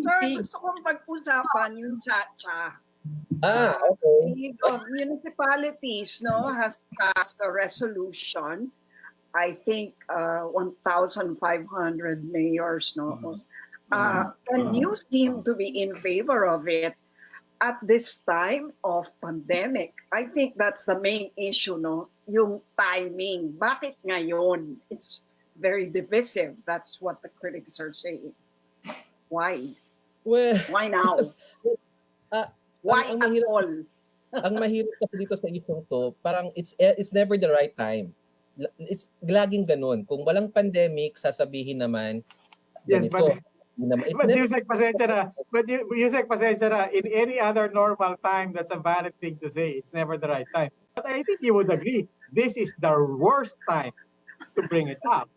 Sir, gusto kong pag-usapan yung chacha. Okay. The League of Municipalities has passed a resolution. I think 1,500 mayors. And you seem to be in favor of it at this time of pandemic. I think that's the main issue, yung timing. Bakit ngayon? It's very divisive. That's what the critics are saying. Why? Well, Why now? Why ang at mahirap, all? ang mahirap kasi dito sa isyong to, parang it's never the right time. It's laging ganun. Kung walang pandemic, sasabihin naman Yes, ganito. but Usec, pasensya na. But Usec, pasensya na. In any other normal time, that's a valid thing to say. It's never the right time. But I think you would agree, this is the worst time to bring it up.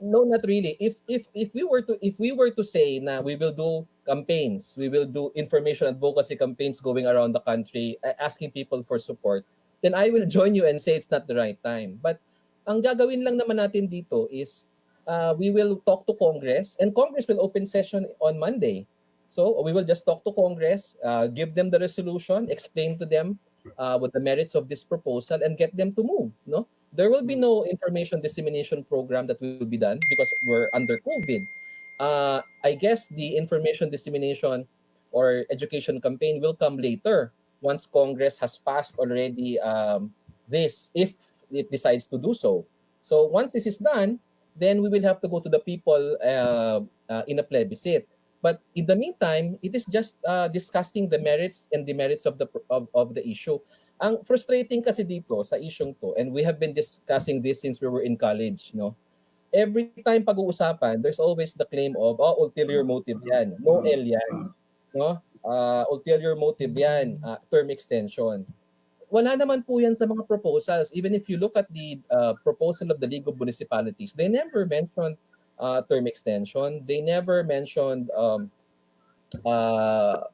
No, not really. If we were to say na we will do campaigns, we will do information advocacy campaigns going around the country, asking people for support, then I will join you and say it's not the right time. But ang gagawin lang naman natin dito is we will talk to Congress, and Congress will open session on Monday. So we will just talk to Congress, give them the resolution, explain to them what the merits of this proposal, and get them to move. No, there will be no information dissemination program that will be done because we're under COVID. I guess the information dissemination or education campaign will come later once Congress has passed already this, if it decides to do so. So once this is done, then we will have to go to the people in a plebiscite. But in the meantime, it is just discussing the merits and demerits of the issue. Ang frustrating kasi dito sa isyung to, and we have been discussing this since we were in college, every time pag-uusapan, there's always the claim of, ulterior motive yan. No L yan. Ulterior motive yan, term extension. Wala naman po yan sa mga proposals. Even if you look at the proposal of the League of Municipalities, they never mentioned term extension. They never mentioned no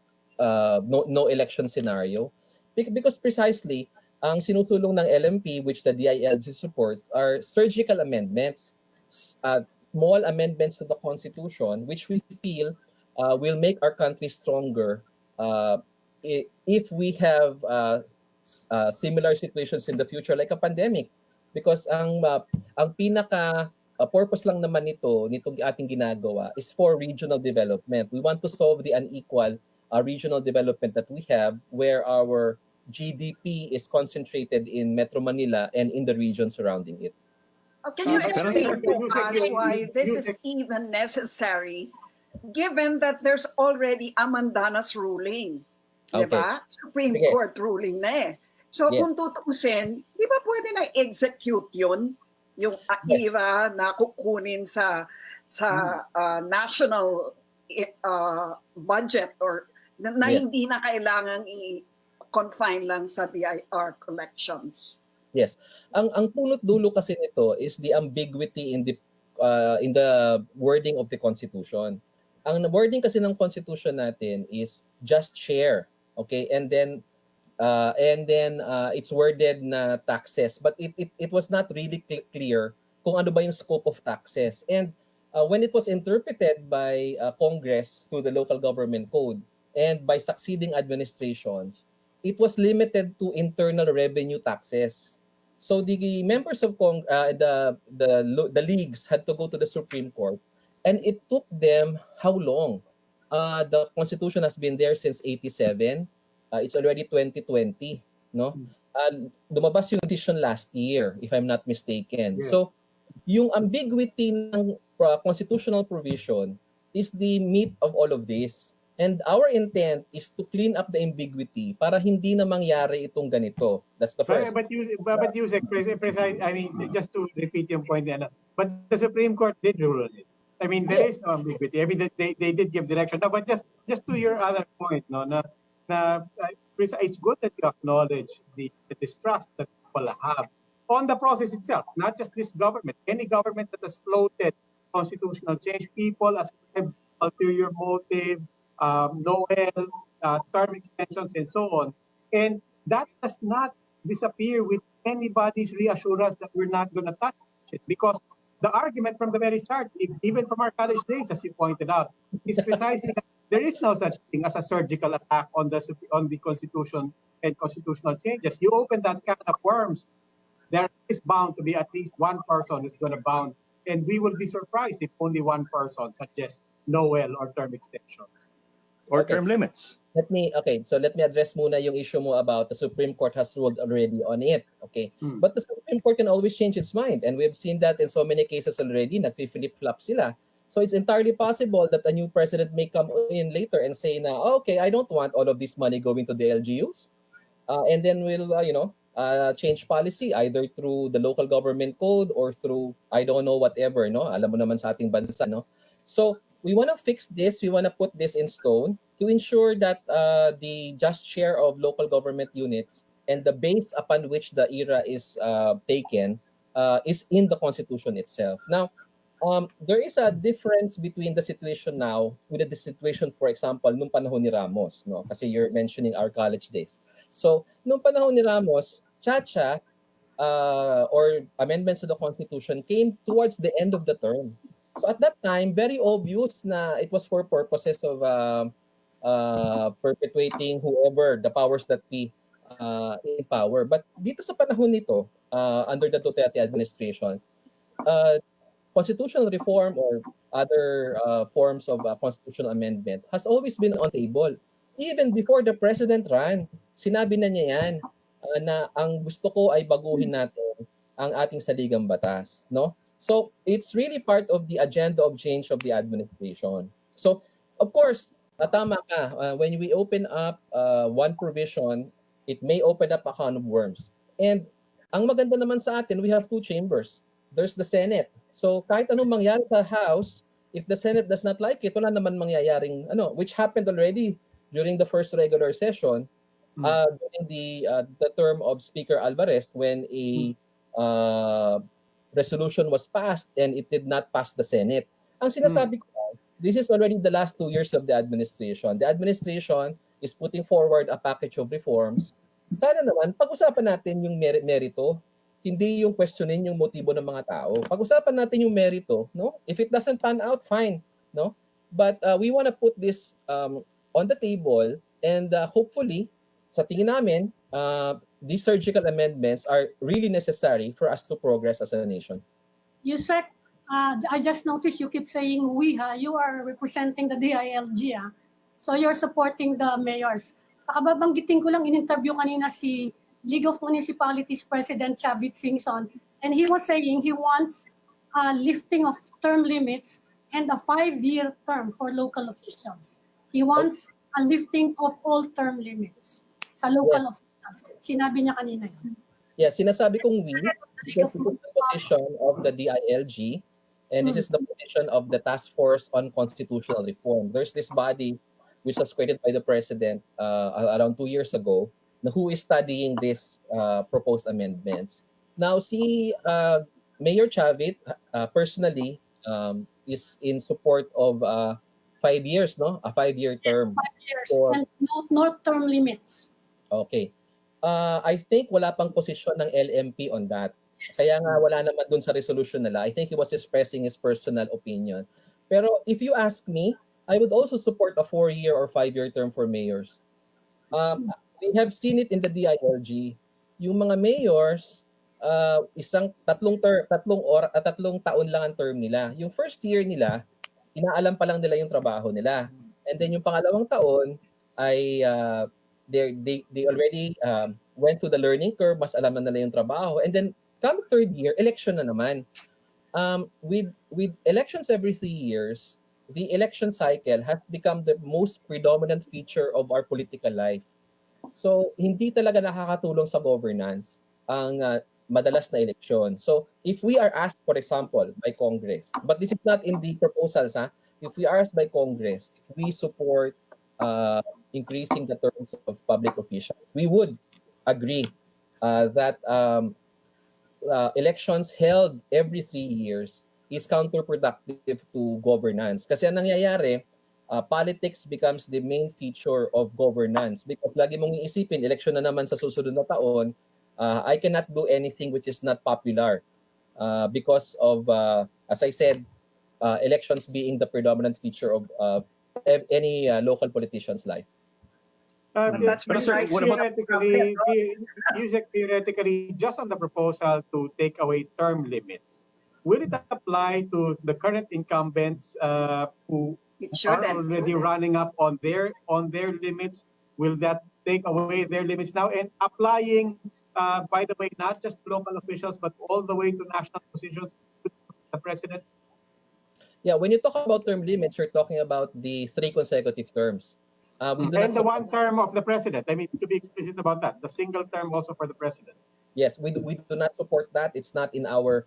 election scenario. Because precisely, ang sinusulong ng LMP, which the DILG supports, are surgical amendments, small amendments to the Constitution, which we feel will make our country stronger if we have similar situations in the future like a pandemic. Because ang pinaka purpose lang naman nitong ating ginagawa is for regional development. We want to solve the unequal regional development that we have, where our GDP is concentrated in Metro Manila and in the region surrounding it. Can you explain to us why this is even necessary, given that there's already a Mandanas ruling? Diba? Supreme Court ruling na eh. So kung tutuusin, di ba pwede na execute yun? Yung IRA na kukunin sa national budget, or na hindi na kailangan i-confine lang sa BIR collections. Yes. Ang punot dulo kasi nito is the ambiguity in the wording of the Constitution. Ang wording kasi ng Constitution natin is just share. Okay? And then it's worded na taxes, but it was not really clear kung ano ba yung scope of taxes. And when it was interpreted by Congress through the local government code and by succeeding administrations, it was limited to internal revenue taxes. So the members of the leagues had to go to the Supreme Court, and it took them how long? The Constitution has been there since 87. It's already 2020, no? Lumabas yung decision last year, if I'm not mistaken. Yeah. So yung ambiguity ng constitutional provision is the meat of all of this. And our intent is to clean up the ambiguity para hindi na mangyari itong ganito. That's the first. But you say, I mean, just to repeat your point, but the Supreme Court did rule on it. I mean, there is no ambiguity. I mean, they did give direction. No, but just to your other point, it's good that you acknowledge the distrust that people have on the process itself, not just this government. Any government that has floated constitutional change, people ascribe ulterior motive, Noel, term extensions, and so on. And that does not disappear with anybody's reassurance that we're not going to touch it, because the argument from the very start, even from our college days, as you pointed out, is precisely that there is no such thing as a surgical attack on the Constitution and constitutional changes. You open that can of worms, there is bound to be at least one person who's going to bounce, and we will be surprised if only one person suggests Noel or term extensions. Or Okay. term limits. Let me address muna yung issue mo about the Supreme Court has ruled already on it. Okay. But the Supreme Court can always change its mind, and we've seen that in so many cases already. Nag-flip-flop sila. So it's entirely possible that a new president may come in later and say na, okay, I don't want all of this money going to the LGUs. And then we'll change policy either through the local government code or through I don't know whatever, no? Alam mo naman sa ating bansa, no? So we want to fix this, we want to put this in stone to ensure that the just share of local government units and the base upon which the era is taken is in the Constitution itself. Now, there is a difference between the situation now with the situation, for example, nung panahon ni Ramos, no? Kasi you're mentioning our college days. So, nung panahon ni Ramos, chacha or amendments to the Constitution came towards the end of the term. So at that time, very obvious na it was for purposes of perpetuating whoever the powers that be in power. But dito sa panahon nito, under the Duterte administration, constitutional reform or other forms of constitutional amendment has always been on table. Even before the president ran, sinabi na niya yan na ang gusto ko ay baguhin natin ang ating saligang batas, no? So it's really part of the agenda of change of the administration. So of course, tama ka, when we open up one provision, it may open up a can of worms. And ang maganda naman sa atin, we have two chambers. There's the Senate. So kahit anong mangyari sa House, if the Senate does not like it, wala naman mangyayaring which happened already during the first regular session during the term of Speaker Alvarez when a resolution was passed and it did not pass the Senate. Ang sinasabi ko, this is already the last 2 years of the administration. The administration is putting forward a package of reforms. Sana naman pag-usapan natin yung merito, hindi yung questionin yung motibo ng mga tao. Pag-usapan natin yung merito, no? If it doesn't pan out, fine, no? But we want to put this on the table and hopefully sa tingin namin, these surgical amendments are really necessary for us to progress as a nation. Usec, I just noticed you keep saying we, you are representing the DILG, so you're supporting the mayors. Pakababanggitin ko lang, in-interview kanina si League of Municipalities President Chavit Singson, and he was saying he wants a lifting of term limits and a 5-year term for local officials. He wants a lifting of all term limits sa local officials. Sinabi niya kanina yun. Yeah, sinasabi kong we because this is the position of the DILG and this is the position of the Task Force on Constitutional Reform. There's this body which was created by the President around 2 years ago who is studying these proposed amendments. Now, si Mayor Chavit personally is in support of 5 years, no? A 5-year term. 5 years and no term limits. Okay. I think wala pang posisyon ng LMP on that. Kaya nga wala naman dun sa resolution nila. I think he was expressing his personal opinion. Pero if you ask me, I would also support a 4-year or 5-year term for mayors. We have seen it in the DILG. Yung mga mayors, tatlong taon lang ang term nila. Yung first year nila, inaalam pa lang nila yung trabaho nila. And then yung pangalawang taon ay they already went to the learning curve, mas alam na nila yung trabaho. And then come third year, election na naman. With elections every 3 years, the election cycle has become the most predominant feature of our political life. So hindi talaga nakakatulong sa governance ang madalas na eleksyon. So if we are asked, for example, by Congress, but this is not in the proposals, if we are asked by Congress, if we support increasing the terms of public officials, we would agree that elections held every 3 years is counterproductive to governance. Kasi ang nangyayari, politics becomes the main feature of governance because lagi mong iisipin, election na naman sa susunod na taon, I cannot do anything which is not popular because of, as I said, elections being the predominant feature of any local politician's life. That's But sir, precisely the theoretically, Usec, theoretically, just on the proposal to take away term limits, will it apply to the current incumbents who It are shouldn't. already running up on their limits? Will that take away their limits now and applying, by the way, not just local officials but all the way to national positions, to the president? Yeah, when you talk about term limits, you're talking about the 3 consecutive terms. We do not And the support. one term of the president. I mean, to be explicit about that, the single term also for the president. Yes, we do not support that. It's not in our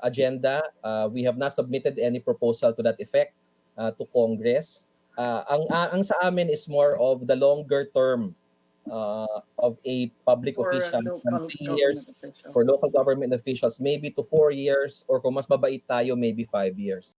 agenda. We have not submitted any proposal to that effect to Congress. Ang sa amin is more of the longer term of a public For official from local 3 years, government officials. for local government officials, maybe to 4 years, or kung mas mabait tayo, maybe 5 years.